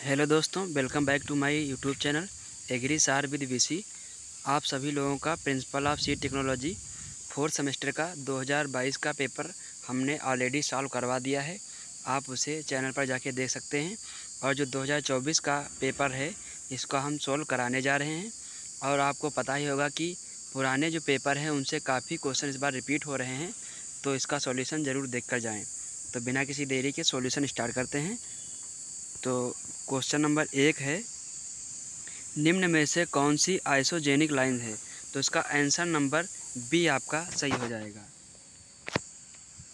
Hello दोस्तों, welcome back to my YouTube channel agri सार with VC. आप सभी लोगों का principle of seed technology fourth semester का 2022 का पेपर हमने ऑलरेडी सॉल्व करवा दिया है। आप उसे चैनल पर जाके देख सकते हैं। और जो 2024 का पेपर है इसको हम सॉल्व कराने जा रहे हैं। और आपको पता ही होगा कि पुराने जो पेपर हैं उनसे काफ़ी क्वेश्चन इस बार रिपीट हो रहे हैं, तो इसका सॉल्यूशन ज़रूर देख कर जाएँ। तो बिना किसी देरी के सॉल्यूशन स्टार्ट करते हैं। तो क्वेश्चन नंबर 1 है, निम्न में से कौन सी आइसोजेनिक लाइन है? तो इसका आंसर नंबर बी आपका सही हो जाएगा।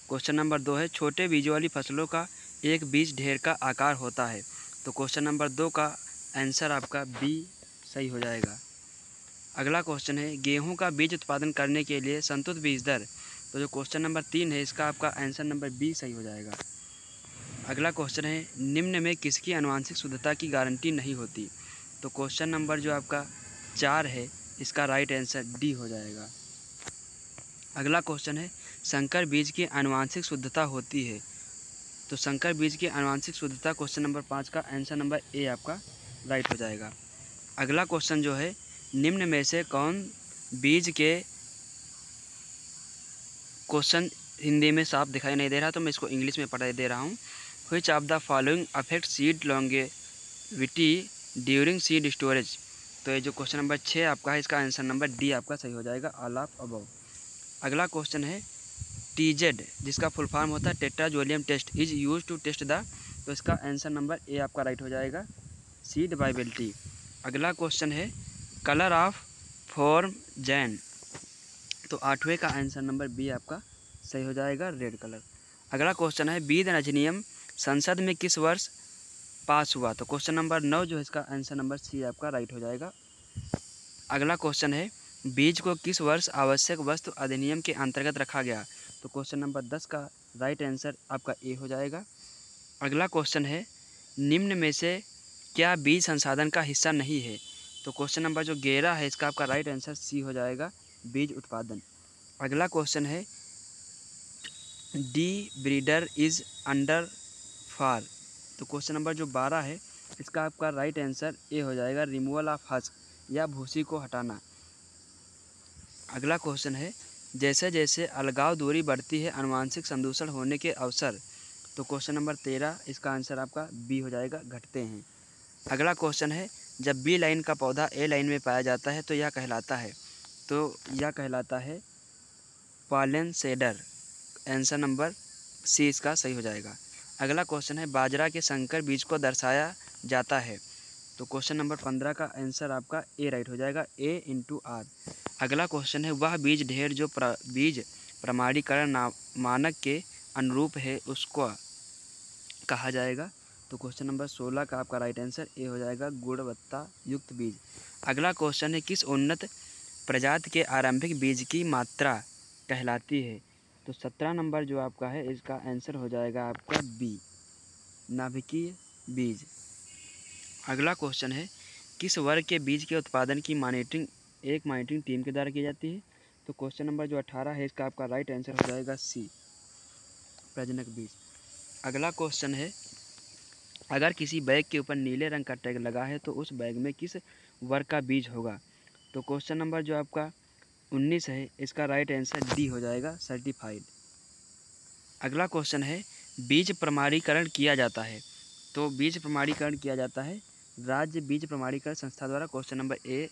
क्वेश्चन नंबर 2 है, छोटे बीजों वाली फसलों का एक बीज ढेर का आकार होता है। तो क्वेश्चन नंबर 2 का आंसर आपका बी सही हो जाएगा। अगला क्वेश्चन है, गेहूं का बीज उत्पादन करने के लिए संतुलित बीज दर। तो जो क्वेश्चन नंबर 3 है इसका आपका आंसर नंबर बी सही हो जाएगा। अगला क्वेश्चन है, निम्न में किसकी आनुवंशिक शुद्धता की गारंटी नहीं होती? तो क्वेश्चन नंबर जो आपका 4 है इसका राइट आंसर डी हो जाएगा। अगला क्वेश्चन है, संकर बीज की आनुवंशिक शुद्धता होती है। तो संकर बीज की आनुवंशिक शुद्धता क्वेश्चन नंबर 5 का आंसर नंबर ए आपका राइट हो जाएगा। अगला क्वेश्चन जो है, निम्न में से कौन बीज के क्वेश्चन हिंदी में साफ दिखाई नहीं दे रहा, तो मैं इसको इंग्लिश में पढ़ा दे रहा हूँ। Which of the following affect seed longevity during seed storage. तो ये जो क्वेश्चन नंबर 6 आपका है इसका आंसर नंबर डी आपका सही हो जाएगा, ऑल ऑफ अबव। अगला क्वेश्चन है, टीजेड जिसका फुल फॉर्म होता है tetrazolium test is use to test the. तो इसका आंसर नंबर ए आपका राइट हो जाएगा, सीड वाइबिलिटी। अगला क्वेश्चन है, कलर ऑफ फॉर्म जैन। तो 8वें का आंसर नंबर बी आपका सही हो जाएगा, रेड कलर। अगला क्वेश्चन है, बीज अधिनियम संसद में किस वर्ष पास हुआ? तो क्वेश्चन नंबर 9 जो है इसका आंसर नंबर सी आपका राइट हो जाएगा। अगला क्वेश्चन है, बीज को किस वर्ष आवश्यक वस्तु अधिनियम के अंतर्गत रखा गया? तो क्वेश्चन नंबर 10 का राइट आंसर आपका ए हो जाएगा। अगला क्वेश्चन है, निम्न में से क्या बीज संसाधन का हिस्सा नहीं है? तो क्वेश्चन नंबर जो 11 है इसका आपका राइट आंसर सी हो जाएगा, बीज उत्पादन। अगला क्वेश्चन है, डी ब्रीडर इज अंडर फार। तो क्वेश्चन नंबर जो 12 है इसका आपका राइट आंसर ए हो जाएगा, रिमूवल ऑफ हस्क या भूसी को हटाना। अगला क्वेश्चन है, जैसे जैसे अलगाव दूरी बढ़ती है आनुवंशिक संदूषण होने के अवसर। तो क्वेश्चन नंबर 13 इसका आंसर आपका बी हो जाएगा, घटते हैं। अगला क्वेश्चन है, जब बी लाइन का पौधा ए लाइन में पाया जाता है तो यह कहलाता है। तो यह कहलाता है pollen shedder, answer number C इसका सही हो जाएगा। अगला क्वेश्चन है, बाजरा के संकर बीज को दर्शाया जाता है। तो क्वेश्चन नंबर 15 का आंसर आपका ए राइट हो जाएगा, ए इंटू आर। अगला क्वेश्चन है, वह बीज ढेर जो बीज प्रमाणीकरण मानक के अनुरूप है उसको कहा जाएगा। तो क्वेश्चन नंबर 16 का आपका राइट आंसर ए हो जाएगा, गुणवत्ता युक्त बीज। अगला क्वेश्चन है, किस उन्नत प्रजाति के आरंभिक बीज की मात्रा कहलाती है? तो 17 नंबर जो आपका है इसका आंसर हो जाएगा आपका बी, नाभिकीय बीज। अगला क्वेश्चन है, किस वर्ग के बीज के उत्पादन की मॉनिटरिंग एक मॉनिटरिंग टीम के द्वारा की जाती है? तो क्वेश्चन नंबर जो 18 है इसका आपका राइट आंसर हो जाएगा सी, प्रजनक बीज। अगला क्वेश्चन है, अगर किसी बैग के ऊपर नीले रंग का टैग लगा है तो उस बैग में किस वर्ग का बीज होगा? तो क्वेश्चन नंबर जो आपका 19 है इसका राइट आंसर डी हो जाएगा, सर्टिफाइड। अगला क्वेश्चन है, बीज प्रमाणीकरण किया जाता है। तो बीज प्रमाणीकरण किया जाता है राज्य बीज प्रमाणीकरण संस्था द्वारा। Question number A,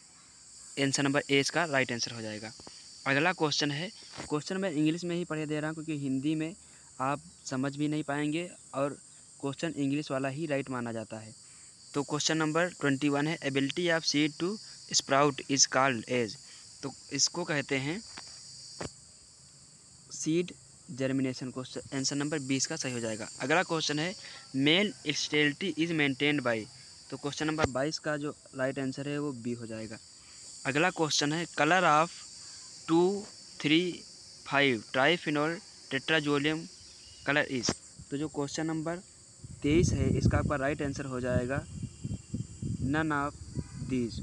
answer number ए इसका राइट आंसर हो जाएगा। अगला क्वेश्चन है, क्वेश्चन मैं इंग्लिश में ही पढ़े दे रहा हूँ क्योंकि हिंदी में आप समझ भी नहीं पाएंगे और क्वेश्चन इंग्लिश वाला ही राइट माना जाता है। तो क्वेश्चन नंबर 21 है, ability of seed to sprout is called as. तो इसको कहते हैं seed germination. Question answer number 20 का सही हो जाएगा। अगला क्वेश्चन है, male sterility is maintained by. तो क्वेश्चन नंबर 22 का जो राइट आंसर है वो बी हो जाएगा। अगला क्वेश्चन है, colour of 2,3,5 triphenol tetrazolium colour is. तो जो क्वेश्चन नंबर 23 है इसका आपका राइट आंसर हो जाएगा, नन ऑफ दीज।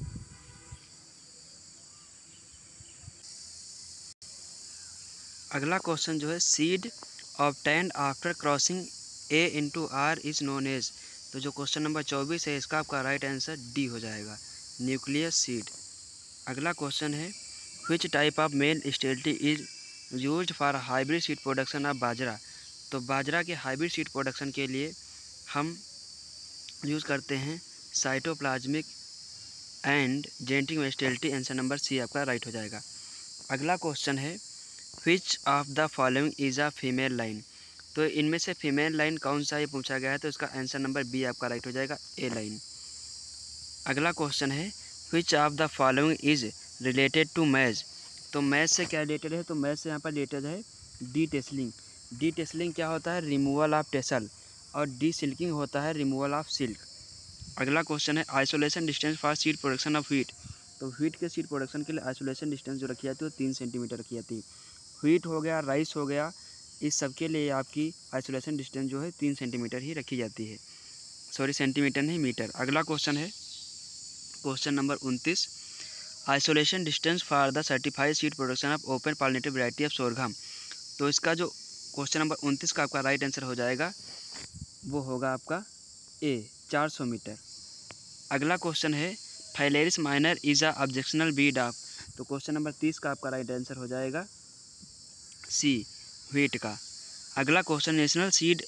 अगला क्वेश्चन जो है, seed obtained after crossing A into R is known as. तो जो क्वेश्चन नंबर 24 है इसका आपका राइट आंसर डी हो जाएगा, न्यूक्लियस सीड। अगला क्वेश्चन है which type of male stability is used for hybrid seed production of bajra. तो बाजरा के हाइब्रिड सीड प्रोडक्शन के लिए हम यूज़ करते हैं cytoplasmic and genetic stability. Answer number C आपका राइट हो जाएगा। अगला क्वेश्चन है which of the following is a female line. तो इनमें से फीमेल लाइन कौन सा ये पूछा गया है, तो इसका आंसर नंबर बी आपका राइट हो जाएगा, ए लाइन। अगला क्वेश्चन है which of the following is related to maize. तो मैज से क्या रिलेटेड है, तो मैज से यहाँ पर रिलेटेड है डी टेसलिंग। डी टेसलिंग क्या होता है, रिमूवल ऑफ टेसल, और डी सिल्किंग होता है रिमूवल ऑफ सिल्क। अगला क्वेश्चन है isolation distance for seed production of wheat. तो व्हीट के सीड प्रोडक्शन के लिए आइसोलेशन डिस्टेंस जो रखी जाती है वो 3 सेंटीमीटर रखी जाती है। व्हीट हो गया, राइस हो गया, इस सब के लिए आपकी आइसोलेशन डिस्टेंस जो है 3 सेंटीमीटर ही रखी जाती है, सॉरी सेंटीमीटर नहीं मीटर। अगला क्वेश्चन है question number 29 isolation distance for the certified seed production of open pollinated variety of सोरघम। तो इसका जो क्वेश्चन नंबर 29 का आपका राइट आंसर हो जाएगा वो होगा आपका ए 400 मीटर। अगला क्वेश्चन है Phalaris minor is a objectional breed of. तो क्वेश्चन नंबर 30 का आपका राइट आंसर हो जाएगा सी व्हीट का। अगला question national seed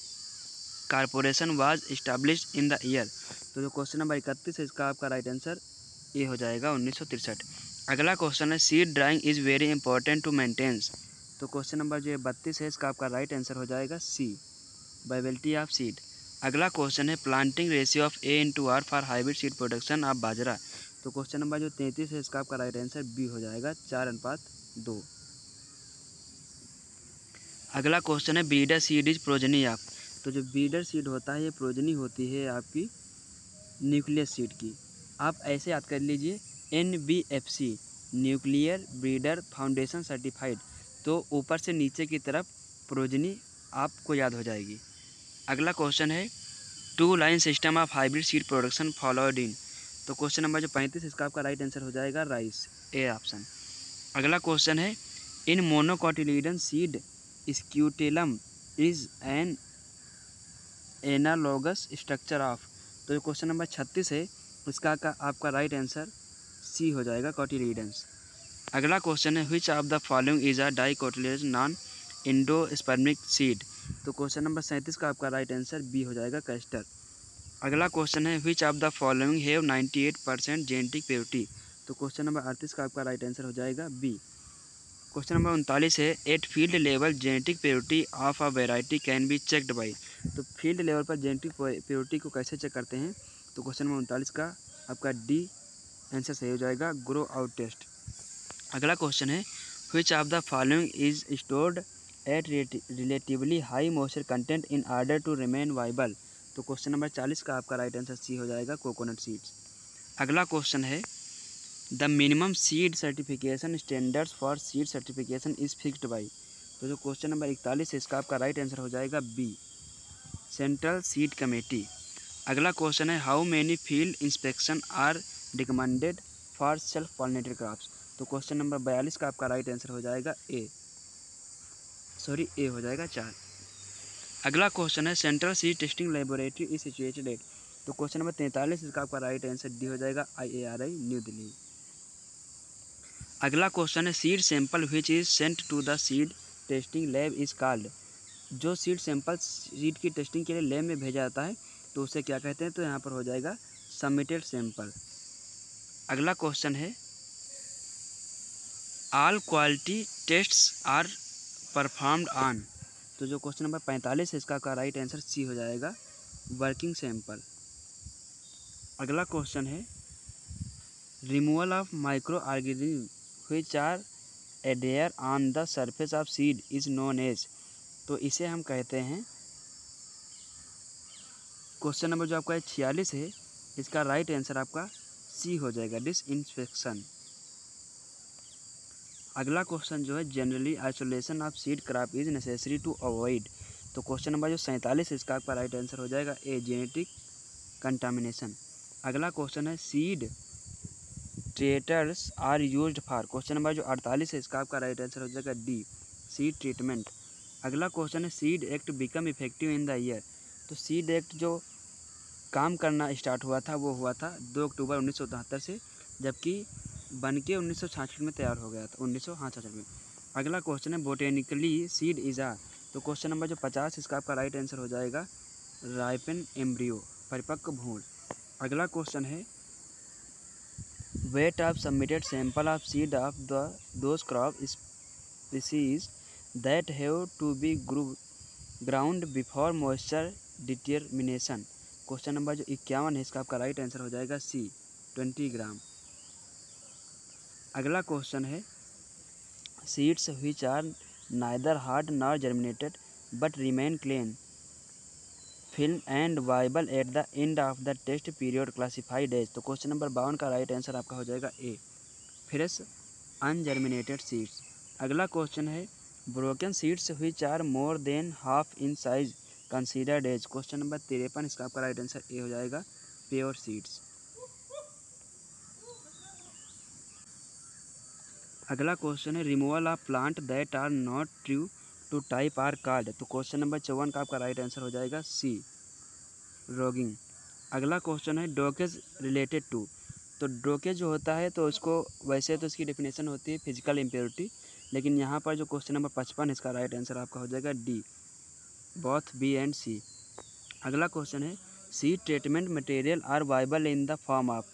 corporation was established in the year. तो जो क्वेश्चन नंबर 31 है इसका आपका राइट आंसर ए हो जाएगा 1963। अगला क्वेश्चन है seed drying is very important to maintenance. तो क्वेश्चन नंबर जो 32 है इसका आपका राइट आंसर हो जाएगा सी वाइबिलिटी ऑफ सीड। अगला क्वेश्चन है planting ratio of A/R for hybrid seed production of bajra. तो क्वेश्चन नंबर जो 33 है इसका आपका राइट आंसर बी हो जाएगा 4:2। अगला क्वेश्चन है breeder seed is progeny of. तो जो ब्रीडर सीड होता है ये प्रोजनी होती है आपकी न्यूक्लियस सीड की। आप ऐसे याद कर लीजिए NBFC nuclear breeder foundation certified. तो ऊपर से नीचे की तरफ प्रोजनी आपको याद हो जाएगी। अगला क्वेश्चन है 2 line system of hybrid seed production followed in. तो क्वेश्चन नंबर जो 35 इसका आपका राइट आंसर हो जाएगा राइस, ए ऑप्शन। अगला क्वेश्चन है in monocotyledon seed scutellum is an analogous structure of. तो क्वेश्चन नंबर 36 है इसका आपका राइट आंसर सी हो जाएगा कोटिलीडन्स। अगला क्वेश्चन है which of the following is a dicotyledon non endospermic seed. तो क्वेश्चन नंबर 37 का आपका राइट आंसर बी हो जाएगा कैस्टर। अगला क्वेश्चन है which of the following have 98% genetic purity. तो क्वेश्चन नंबर 38 का आपका राइट आंसर हो जाएगा बी। क्वेश्चन नंबर 39 है eight field level genetic purity of a variety can be checked by. तो फील्ड लेवल पर जेनेटिक प्योरिटी को कैसे चेक करते हैं, तो क्वेश्चन नंबर 39 का आपका डी आंसर सही हो जाएगा, ग्रो आउट टेस्ट। अगला क्वेश्चन है which of the following is stored at relatively high moisture content in order to remain viable. तो क्वेश्चन नंबर 40 का आपका राइट आंसर सी हो जाएगा, कोकोनट सीड्स। अगला क्वेश्चन है the minimum seed certification standards for seed certification is fixed by. तो जो question number 41 है इसका आपका राइट आंसर हो जाएगा बी, सेंट्रल सीड कमेटी। अगला क्वेश्चन है how many field inspection are recommended for self pollinated crops. तो क्वेश्चन नंबर 42 का आपका राइट आंसर हो जाएगा ए हो जाएगा 4। अगला क्वेश्चन है central seed testing laboratory is situated at. तो क्वेश्चन नंबर 43 इसका आपका राइट आंसर डी हो जाएगा, IARI न्यू दिल्ली। अगला क्वेश्चन है seed sample which is sent to the seed testing lab is called. जो सीड सैंपल सीड की टेस्टिंग के लिए लैब में भेजा जाता है तो उसे क्या कहते हैं, तो यहाँ पर हो जाएगा सबमिटेड सैंपल। अगला क्वेश्चन है all quality tests are performed on. तो जो क्वेश्चन नंबर 45 है इसका राइट आंसर सी हो जाएगा, वर्किंग सैंपल। अगला क्वेश्चन है removal of micro organism which are adhere on the surface of seed is known as. तो इसे हम कहते हैं, क्वेश्चन नंबर जो आपका 46 है इसका राइट आंसर आपका सी हो जाएगा, डिसइंफेक्शन। अगला क्वेश्चन जो है generally isolation of seed crop is necessary to avoid. तो क्वेश्चन नंबर जो 47 है इसका आपका राइट आंसर हो जाएगा ए, जेनेटिक कंटामिनेशन। अगला क्वेश्चन है seed treaters are used for. Question number जो 48 है इसका आपका राइट आंसर हो जाएगा डी, सीड ट्रीटमेंट। अगला क्वेश्चन है seed act become effective in the year. तो सीड एक्ट जो काम करना स्टार्ट हुआ था वो हुआ था 2 अक्टूबर 1973 से, जबकि बन के 1966 में तैयार हो गया था, 1966 में। अगला क्वेश्चन है बोटेनिकली सीड इज आ, तो क्वेश्चन नंबर जो 50 इसका आपका राइट आंसर हो जाएगा राइपन एम्ब्रियो, परिपक्व भ्रूण। अगला क्वेश्चन है weight of submitted sample of seed of those crop species that have to be ground before moisture determination. Question number जो 51 है इसका आपका राइट आंसर हो जाएगा सी 20 ग्राम। अगला क्वेश्चन है seeds which are neither hard nor germinated but remain clean film and viable at the end of the test period classified as, तो question number 52 का राइट आंसर आपका हो जाएगा ए फ्रेश अनजर्मिनेटेड सीड्स। अगला question है broken seeds which are more than half in size considered as, question number 53 इसका आपका right answer A हो जाएगा प्योर सीड्स। अगला क्वेश्चन है removal of plant that are not true to type are called, तो question number 54 का आपका right answer हो जाएगा सी रोगिंग। अगला क्वेश्चन है डोकेज रिलेटेड टू, तो डोकेज जो होता है तो उसको वैसे तो इसकी डेफिनेशन होती है फिजिकल इम्प्योरिटी, लेकिन यहाँ पर जो क्वेश्चन नंबर 55 इसका राइट आंसर आपका हो जाएगा D both B and C. अगला क्वेश्चन है seed treatment material are viable in the form of,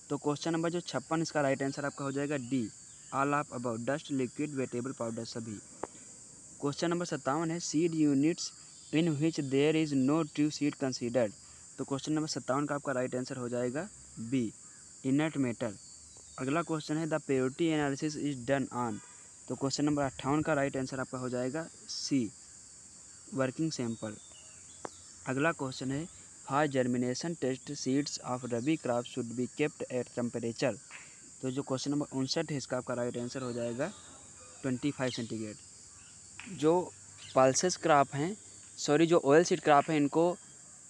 तो क्वेश्चन नंबर जो 56 इसका राइट आंसर आपका हो जाएगा D all of about dust liquid vegetable powder सभी। क्वेश्चन नंबर 57 है seed units in which there is no true seed considered, तो question number 57 का आपका राइट आंसर हो जाएगा बी इनर्ट मैटर। अगला क्वेश्चन है the purity analysis is done on, तो क्वेश्चन नंबर 58 का राइट आंसर आपका हो जाएगा सी वर्किंग सैंपल। अगला क्वेश्चन है for germination test seeds of rabi crop should be kept at temperature, तो जो क्वेश्चन नंबर 59 है इसका आपका राइट आंसर हो जाएगा 25 सेंटीग्रेड। जो पल्सेस क्रॉप हैं जो ऑयल सीड क्रॉप है इनको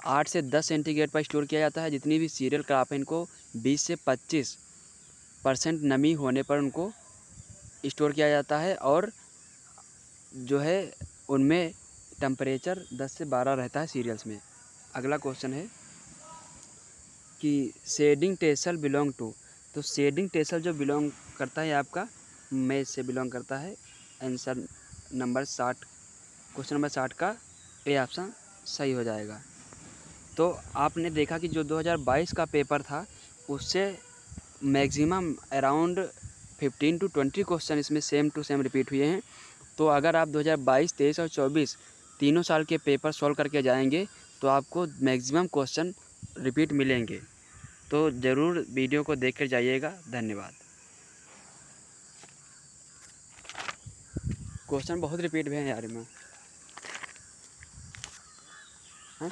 8 से 10 सेंटीग्रेड पर स्टोर किया जाता है। जितनी भी सीरियल क्रॉप है इनको 20 से 25% नमी होने पर उनको स्टोर किया जाता है, और जो है उनमें टेम्परेचर 10 से 12 रहता है सीरियल्स में। अगला क्वेश्चन है कि शेडिंग टेसल बिलोंग टू, तो शेडिंग टेसल जो बिलोंग करता है आपका मेज से बिलोंग करता है। आंसर नंबर 60 क्वेश्चन नंबर 60 का ए ऑप्शन सही हो जाएगा। तो आपने देखा कि जो 2022 का पेपर था उससे मैक्सिमम अराउंड 15 to 20 क्वेश्चन इसमें सेम टू सेम रिपीट हुए हैं। तो अगर आप 2022, 23 और 24 तीनों साल के पेपर सॉल्व करके जाएंगे तो आपको मैक्सिमम क्वेश्चन रिपीट मिलेंगे। तो ज़रूर वीडियो को देख कर जाइएगा। धन्यवाद। क्वेश्चन बहुत रिपीट हुए हैं यार में। हाँ।